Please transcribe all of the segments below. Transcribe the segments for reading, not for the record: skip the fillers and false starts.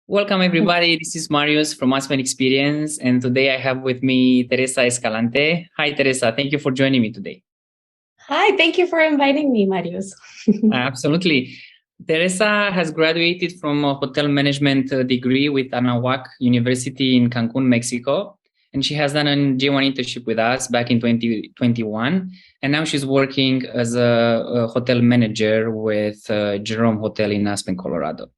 Welcome, everybody. This is Marius from Aspen Experience, and today I have with me Teresa Escalante. Hi, Teresa. Thank you for joining me today. Hi, thank you for inviting me, Marius. Absolutely. Teresa has graduated from a hotel management degree with Anahuac University in Cancun, Mexico, and she has done a J1 internship with us back in 2021, and now she's working as a hotel manager with Jerome Hotel in Aspen, Colorado.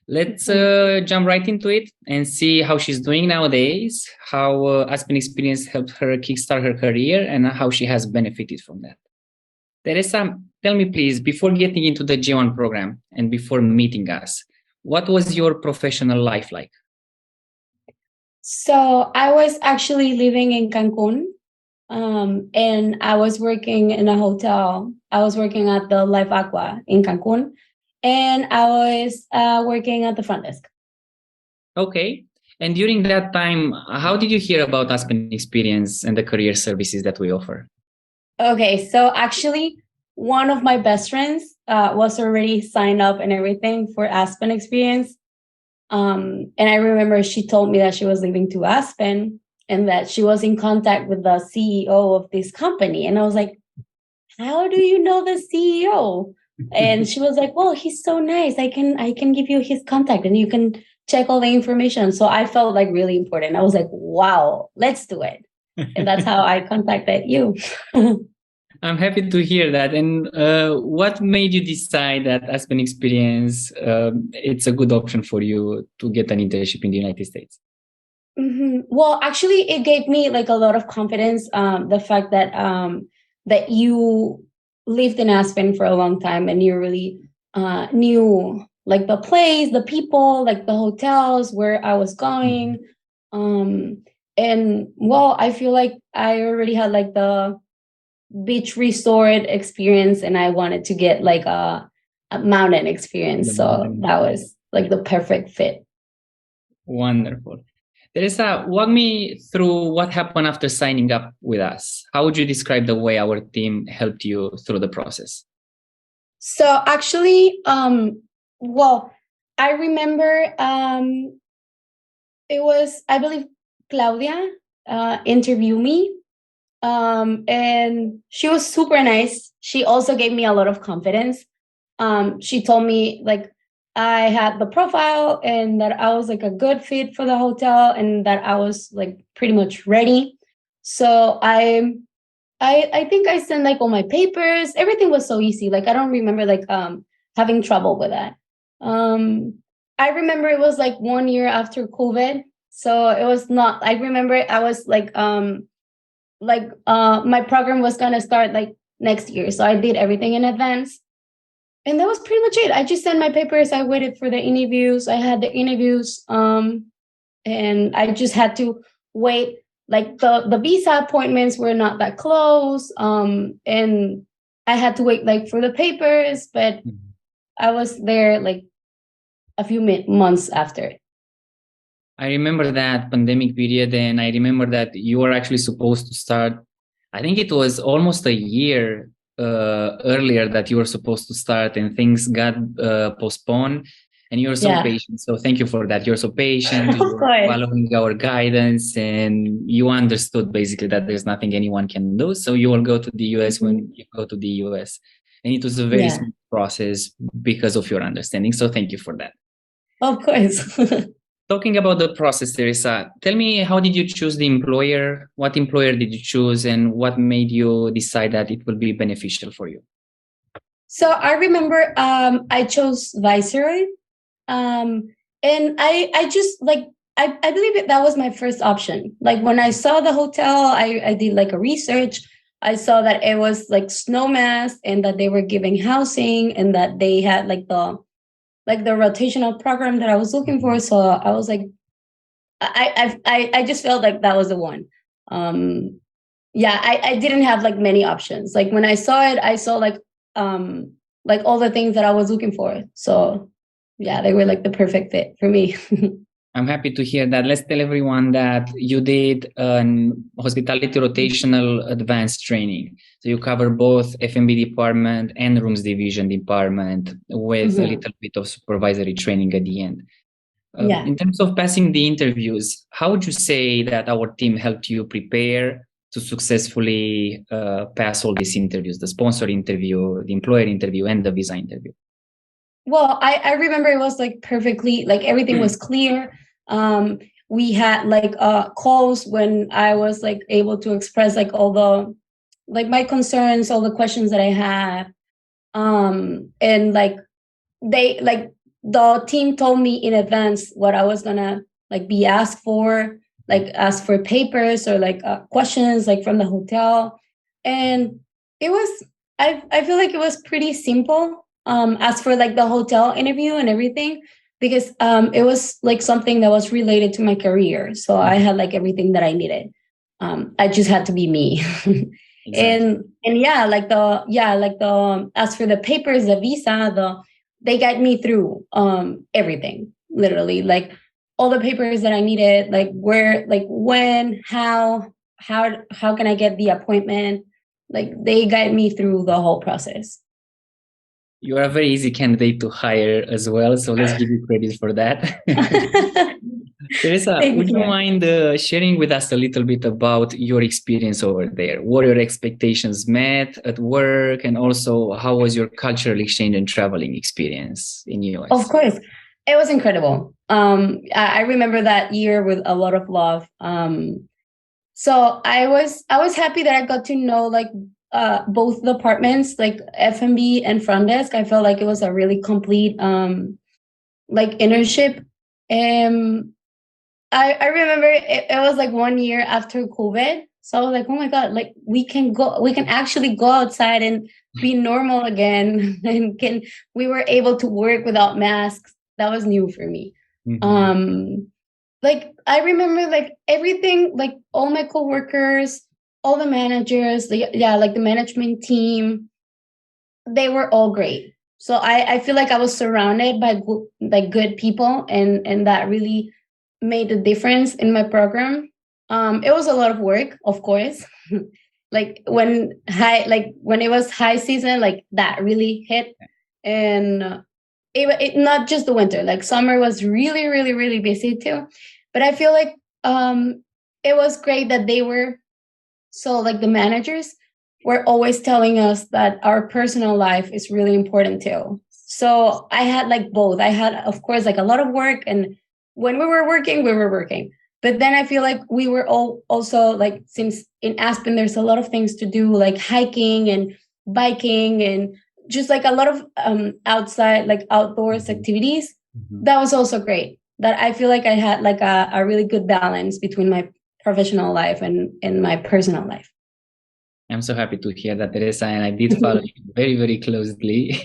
Let's jump right into it and see how she's doing nowadays, how Aspen Experience helped her kickstart her career, and how she has benefited from that. Teresa, tell me please, before getting into the J1 program and before meeting us, what was your professional life like? So I was actually living in Cancun, and I was working in a hotel. I was working at the Life Aqua in Cancun, and I was working at the front desk. Okay. And during that time, how did you hear about Aspen Experience and the career services that we offer? Okay, so actually, one of my best friends was already signed up and everything for Aspen Experience. And I remember she told me that she was leaving to Aspen and that she was in contact with the CEO of this company. And I was like, how do you know the CEO? And she was like, well, he's so nice. I can give you his contact and you can check all the information. So I felt like really important. I was like, wow, let's do it. And that's how I contacted you. I'm happy to hear that. And what made you decide that Aspen Experience, it's a good option for you to get an internship in the United States? Well, actually, it gave me like a lot of confidence. The fact that that you lived in Aspen for a long time and you really knew like the place, the people, like the hotels where I was going. And well, I feel like I already had like the beach resort experience and I wanted to get like a mountain experience. So that was like the perfect fit. Wonderful. Teresa, walk me through what happened after signing up with us. How would you describe the way our team helped you through the process? So actually, well, I remember it was, I believe, Claudia interviewed me. And she was super nice. She also gave me a lot of confidence. She told me like I had the profile and that I was like a good fit for the hotel and that I was like pretty much ready. So I think I sent like all my papers. Everything was so easy. Like I don't remember like having trouble with that. I remember it was like 1 year after COVID. So it was not, I remember I was like my program was gonna start like next year. So I did everything in advance. And that was pretty much it. I just sent my papers. I waited for the interviews. I had the interviews. And I just had to wait. Like the visa appointments were not that close. And I had to wait like for the papers, but I was there like a few months after. I remember that pandemic period, and I remember that you were actually supposed to start. I think it was almost a year earlier that you were supposed to start, and things got postponed. And you're so patient. So thank you for that. You're so patient. You were following our guidance, and you understood basically that there's nothing anyone can do. So you will go to the US when you go to the US, and it was a very smooth process because of your understanding. So thank you for that. Of course. Talking about the process, Teresa, tell me, how did you choose the employer? What employer did you choose, and what made you decide that it will be beneficial for you? So I remember I chose Viceroy, and I just like I believe that was my first option. Like when I saw the hotel, I did like a research. I saw that it was like Snowmass and that they were giving housing and that they had like the rotational program that I was looking for. So I was like, I just felt like that was the one. I didn't have like many options. Like when I saw it, I saw like all the things that I was looking for. So yeah, they were like the perfect fit for me. I'm happy to hear that. Let's tell everyone that you did hospitality rotational advanced training. So you cover both F&B department and rooms division department with a little bit of supervisory training at the end. Yeah. In terms of passing the interviews, how would you say that our team helped you prepare to successfully pass all these interviews, the sponsor interview, the employer interview, and the visa interview? Well, I remember it was like perfectly, like everything was clear. We had like calls when I was like able to express like all the, like my concerns, all the questions that I had. And like they, like the team told me in advance what I was gonna like be asked for, like ask for papers or like questions like from the hotel. And it was, I feel like it was pretty simple. As for like the hotel interview and everything, because it was like something that was related to my career. So I had like everything that I needed. I just had to be me. Exactly. And yeah, as for the papers, the visa, they guide me through everything, literally, like all the papers that I needed, like where, like when, how can I get the appointment? Like they guide me through the whole process. You are a very easy candidate to hire as well, so let's give you credit for that. Teresa, would Thank you you. mind sharing with us a little bit about your experience over there? Were your expectations met at work? And also, how was your cultural exchange and traveling experience in Of US? course, it was incredible. I remember that year with a lot of love. So I was happy that I got to know like both departments, like F&B and front desk. I felt like it was a really complete like internship. Um, I remember it was like 1 year after COVID. So I was like, oh my God, like we can actually go outside and be normal again. And we were able to work without masks. That was new for me. Mhm. Like I remember like everything, like all my coworkers, all the managers, like the management team, they were all great. So I feel like I was surrounded by like good people, and that really made a difference in my program. It was a lot of work, of course. Like when it was high season, like that really hit. And it not just the winter, like summer was really, really, really busy too. But I feel like it was great that they were, so like the managers were always telling us that our personal life is really important too. So I had like both. I had, of course, like a lot of work, and when we were working, we were working. But then I feel like we were all also like, since in Aspen there's a lot of things to do, like hiking and biking and just like a lot of outside, like outdoors Mhm. activities. Mhm. That was also great. That I feel like I had like a really good balance between my professional life and my personal life. I'm so happy to hear that, Teresa, and I did follow you very, very closely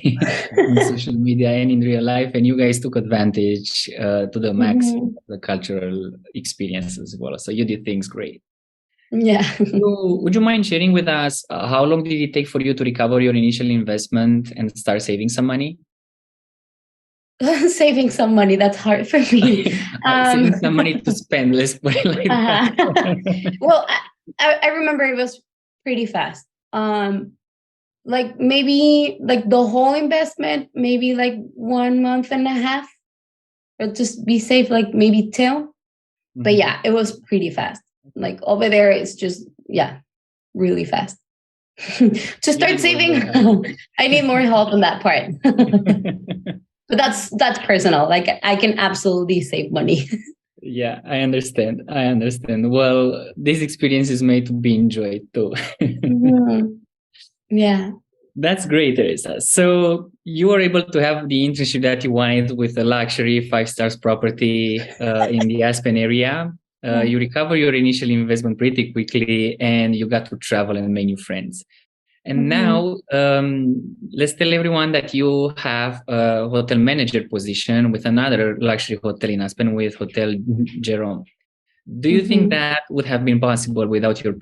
in social media and in real life, and you guys took advantage to the max of Mhm. the cultural experience as well. So you did things great. Yeah. Would you mind sharing with us how long did it take for you to recover your initial investment and start saving some money? Saving some money, that's hard for me. Saving Um, some money to spend, let's put it like uh-huh. that. Well, I remember it was pretty fast. Like maybe like the whole investment, maybe like 1 month and a half, or just be safe, like maybe two. But Mhm. yeah, it was pretty fast. Like over there, it's just, yeah, really fast. To You start did work saving, very hard. I need more help on that part. But that's personal. Like I can absolutely save money. Yeah, I understand. I understand. Well, this experience is made to be enjoyed too. Mhm. Yeah. That's great, Teresa. So you were able to have the internship that you wanted with a luxury 5 stars property in the Aspen area. Yeah. You recover your initial investment pretty quickly, and you got to travel and make new friends. And Mhm. now, let's tell everyone that you have a hotel manager position with another luxury hotel in Aspen with Hotel Jerome. Do you think Mhm. that would have been possible without your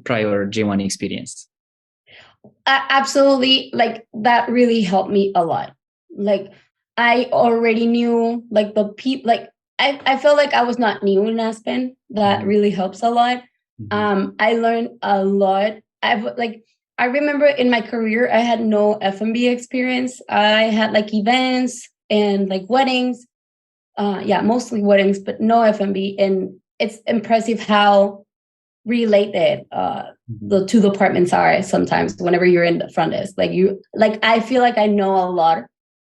prior J1 experience? Absolutely, like that really helped me a lot. Like I already knew like the people, like I felt like I was not new in Aspen. That Mhm. really helps a lot. Mhm. I learned a lot. I remember in my career I had no F&B experience. I had like events and like weddings, Yeah, mostly weddings, but no F&B. And it's impressive how related the two departments are sometimes whenever you're in the front desk. I feel like I know a lot.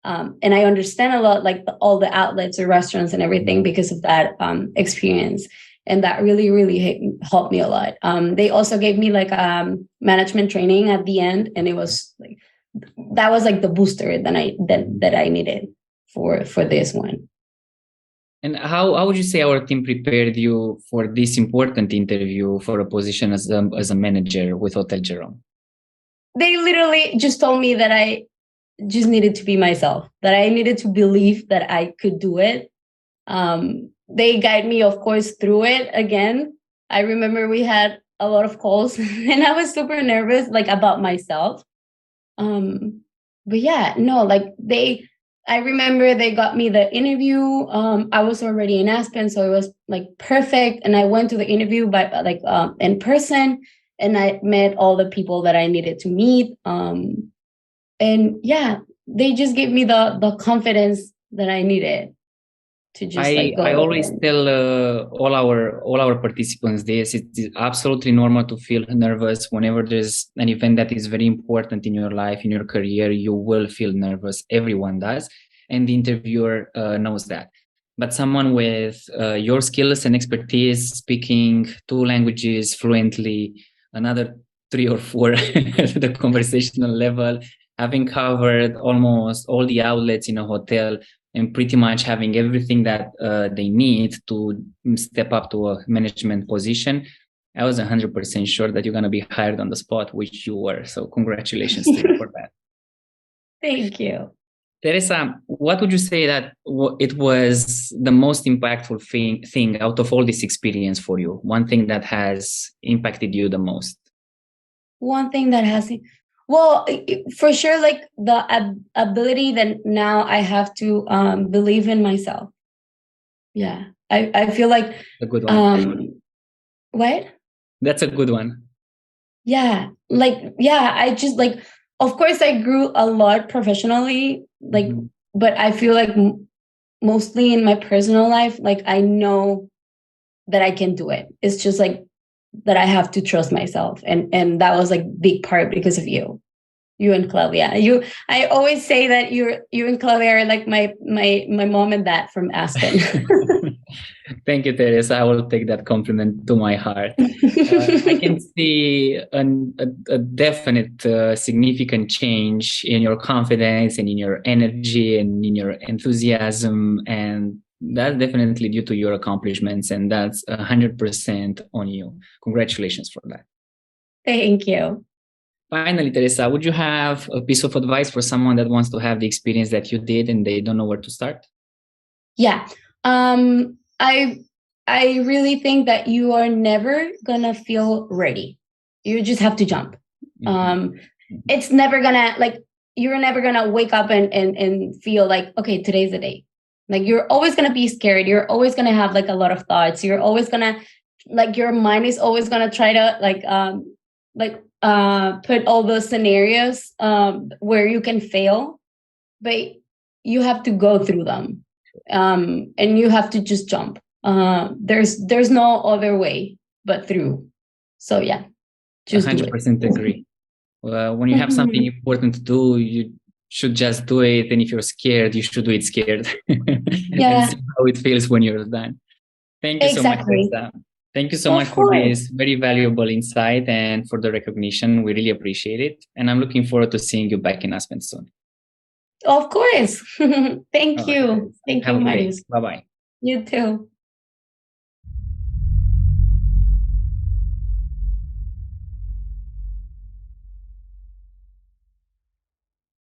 And I understand a lot, like all the outlets or restaurants and everything because of that experience. And that really, really helped me a lot. They also gave me like management training at the end. And it was like, that was like the booster that I needed for this one. And how would you say our team prepared you for this important interview for a position as a manager with Hotel Jerome? They literally just told me that I just needed to be myself, that I needed to believe that I could do it. They guide me, of course, through it again. I remember we had a lot of calls and I was super nervous, like about myself. But yeah, no, like I remember they got me the interview. I was already in Aspen, so it was like perfect. And I went to the interview in person, and I met all the people that I needed to meet. And yeah, they just gave me the confidence that I needed to just go. I always tell all our participants this: it's absolutely normal to feel nervous whenever there's an event that is very important in your life, in your career. You will feel nervous. Everyone does, and the interviewer knows that. But someone with your skills and expertise, speaking 2 languages fluently, another 3 or 4 at the conversational level, having covered almost all the outlets in a hotel, and pretty much having everything that they need to step up to a management position, I was 100% sure that you're going to be hired on the spot, which you were. So congratulations to you for that. Thank you. Teresa, what would you say that it was the most impactful thing out of all this experience for you? One thing that has impacted you the most? One thing that has... Well, for sure, like the ability that now I have to believe in myself. Yeah, I feel like a good one. What? That's a good one. Yeah, I just of course I grew a lot professionally, but I feel like mostly in my personal life, like I know that I can do it. It's just like that I have to trust myself. And that was like big part because of you and Claudia. I always say that you and Claudia are like my mom and dad from Aspen. Thank you, Teresa. I will take that compliment to my heart. I can see a definite significant change in your confidence and in your energy and in your enthusiasm, and that's definitely due to your accomplishments, and that's 100% on you. Congratulations for that. Thank you. Finally, Teresa, would you have a piece of advice for someone that wants to have the experience that you did and they don't know where to start? Yeah. I really think that you are never gonna feel ready. You just have to jump. It's never gonna you're never gonna wake up and feel like, okay, today's the day. Like you're always gonna be scared. You're always gonna have like a lot of thoughts. You're always gonna your mind is always gonna try to put all those scenarios where you can fail, but you have to go through them. And you have to just jump. There's no other way but through. So yeah, just 100% agree. When you have something important to do, you should just do it. And if you're scared, you should do it scared. Yeah. And see how it feels when you're done. Thank you so much, Teresa. Thank you so much for this very valuable insight and for the recognition. We really appreciate it. And I'm looking forward to seeing you back in Aspen soon. Of course. Thank you. Thank you, Marius. Bye-bye. You too.